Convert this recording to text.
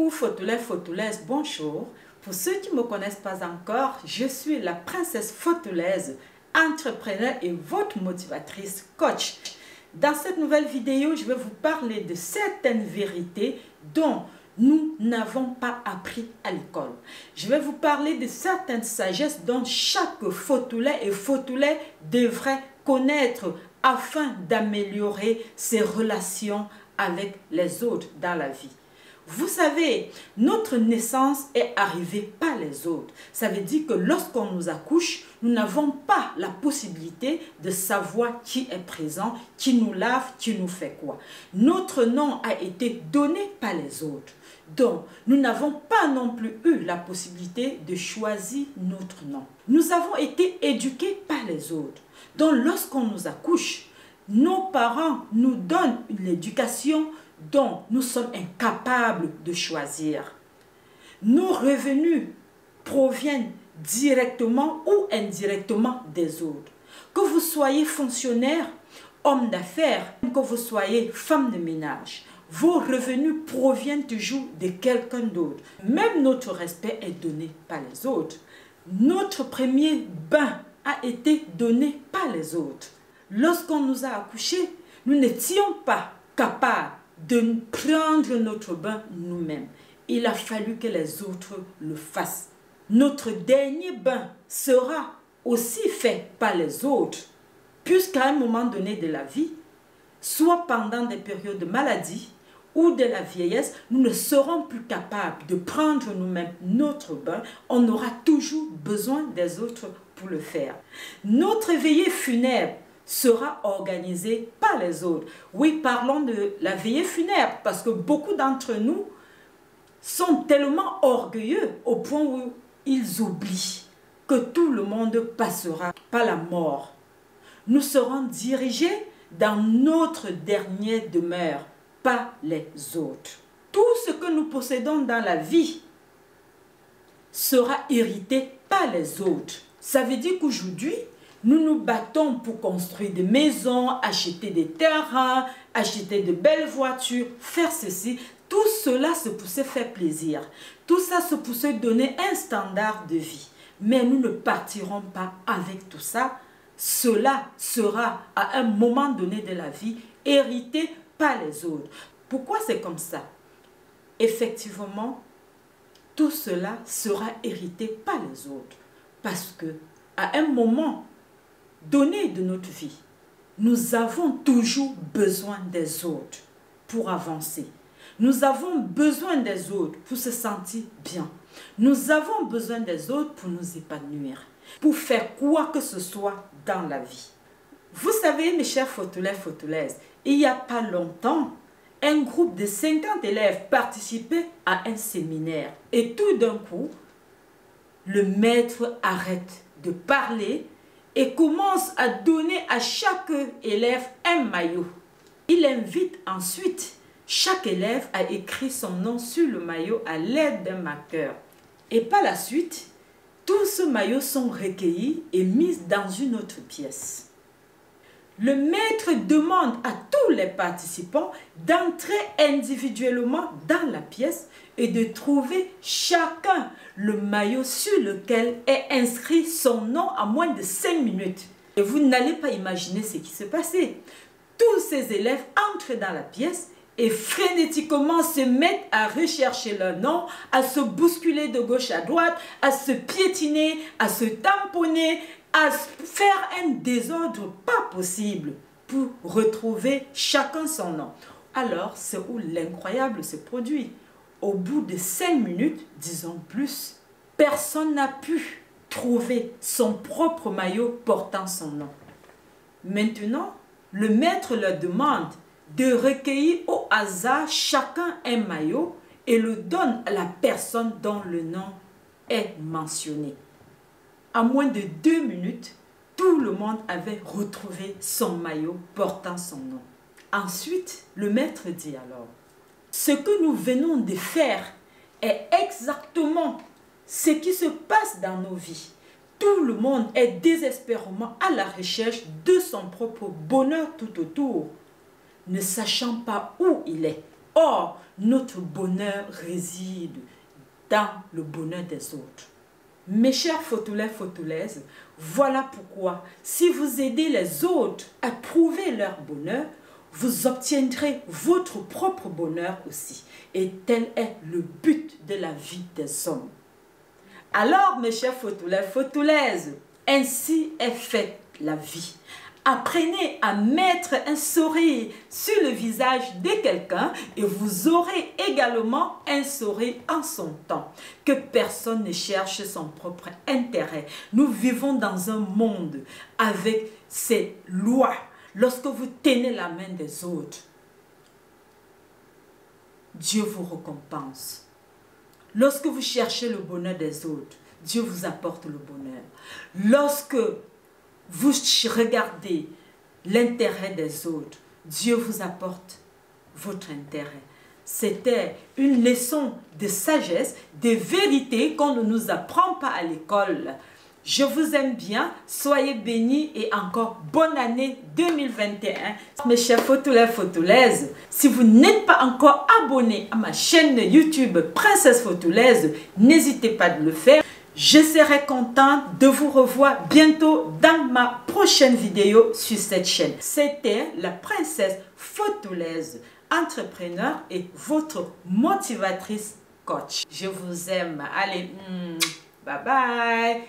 Coucou Fotolais, Fotolaises, bonjour. Pour ceux qui ne me connaissent pas encore, je suis la princesse Fotolaise, entrepreneur et votre motivatrice coach. Dans cette nouvelle vidéo, je vais vous parler de certaines vérités dont nous n'avons pas appris à l'école. Je vais vous parler de certaines sagesses dont chaque Fotolais et Fotolais devrait connaître afin d'améliorer ses relations avec les autres dans la vie. Vous savez, notre naissance est arrivée par les autres. Ça veut dire que lorsqu'on nous accouche, nous n'avons pas la possibilité de savoir qui est présent, qui nous lave, qui nous fait quoi. Notre nom a été donné par les autres. Donc, nous n'avons pas non plus eu la possibilité de choisir notre nom. Nous avons été éduqués par les autres. Donc, lorsqu'on nous accouche, nos parents nous donnent une éducation dont nous sommes incapables de choisir. Nos revenus proviennent directement ou indirectement des autres. Que vous soyez fonctionnaire, homme d'affaires, que vous soyez femme de ménage, vos revenus proviennent toujours de quelqu'un d'autre. Même notre respect est donné par les autres. Notre premier bain a été donné par les autres. Lorsqu'on nous a accouchés, nous n'étions pas capables de prendre notre bain nous-mêmes. Il a fallu que les autres le fassent. Notre dernier bain sera aussi fait par les autres, puisqu'à un moment donné de la vie, soit pendant des périodes de maladie ou de la vieillesse, nous ne serons plus capables de prendre nous-mêmes notre bain. On aura toujours besoin des autres pour le faire. Notre veillée funèbre sera organisée par les autres. Oui, parlons de la veillée funèbre, parce que beaucoup d'entre nous sont tellement orgueilleux au point où ils oublient que tout le monde passera par la mort. Nous serons dirigés dans notre dernière demeure par les autres. Tout ce que nous possédons dans la vie sera hérité par les autres. Ça veut dire qu'aujourd'hui, nous nous battons pour construire des maisons, acheter des terrains, acheter de belles voitures, faire ceci. Tout cela, c'est pour se faire plaisir. Tout ça, c'est pour se donner un standard de vie. Mais nous ne partirons pas avec tout ça. Cela sera, à un moment donné de la vie, hérité par les autres. Pourquoi c'est comme ça? Effectivement, tout cela sera hérité par les autres. Parce que, à un moment donné de notre vie, nous avons toujours besoin des autres pour avancer. Nous avons besoin des autres pour se sentir bien. Nous avons besoin des autres pour nous épanouir, pour faire quoi que ce soit dans la vie. Vous savez, mes chers Fotolais, Fotolaises, il n'y a pas longtemps, un groupe de 50 élèves participait à un séminaire. Et tout d'un coup, le maître arrête de parler et commence à donner à chaque élève un maillot. Il invite ensuite chaque élève à écrire son nom sur le maillot à l'aide d'un marqueur. Et par la suite, tous ces maillots sont recueillis et mis dans une autre pièce. Le maître demande à tous les participants d'entrer individuellement dans la pièce et de trouver chacun le maillot sur lequel est inscrit son nom en moins de 5 minutes. Et vous n'allez pas imaginer ce qui s'est passé. Tous ces élèves entrent dans la pièce et frénétiquement se mettent à rechercher leur nom, à se bousculer de gauche à droite, à se piétiner, à se tamponner, à faire un désordre pas possible pour retrouver chacun son nom. Alors, c'est où l'incroyable se produit. Au bout de 5 minutes, disons plus, personne n'a pu trouver son propre maillot portant son nom. Maintenant, le maître leur demande de recueillir au hasard chacun un maillot et le donne à la personne dont le nom est mentionné. En moins de 2 minutes, tout le monde avait retrouvé son maillot portant son nom. Ensuite, le maître dit alors, ce que nous venons de faire est exactement ce qui se passe dans nos vies. Tout le monde est désespérément à la recherche de son propre bonheur tout autour, ne sachant pas où il est. Or, notre bonheur réside dans le bonheur des autres. Mes chers photoulais, photoulaises, voilà pourquoi, si vous aidez les autres à trouver leur bonheur, vous obtiendrez votre propre bonheur aussi. Et tel est le but de la vie des hommes. Alors, mes chers photoulais, photoulaises, ainsi est faite la vie. Apprenez à mettre un sourire sur le visage de quelqu'un et vous aurez également un sourire en son temps. Que personne ne cherche son propre intérêt. Nous vivons dans un monde avec ses lois. Lorsque vous tenez la main des autres, Dieu vous récompense. Lorsque vous cherchez le bonheur des autres, Dieu vous apporte le bonheur. Lorsque vous regardez l'intérêt des autres, Dieu vous apporte votre intérêt. C'était une leçon de sagesse, de vérité qu'on ne nous apprend pas à l'école. Je vous aime bien, soyez bénis et encore bonne année 2021. Mes chers photoulais, photoulaises, si vous n'êtes pas encore abonné à ma chaîne YouTube Princesse Photoulaise, n'hésitez pas de le faire. Je serai contente de vous revoir bientôt dans ma prochaine vidéo sur cette chaîne. C'était la Princesse Photoulaise, entrepreneur et votre motivatrice coach. Je vous aime. Allez, bye bye.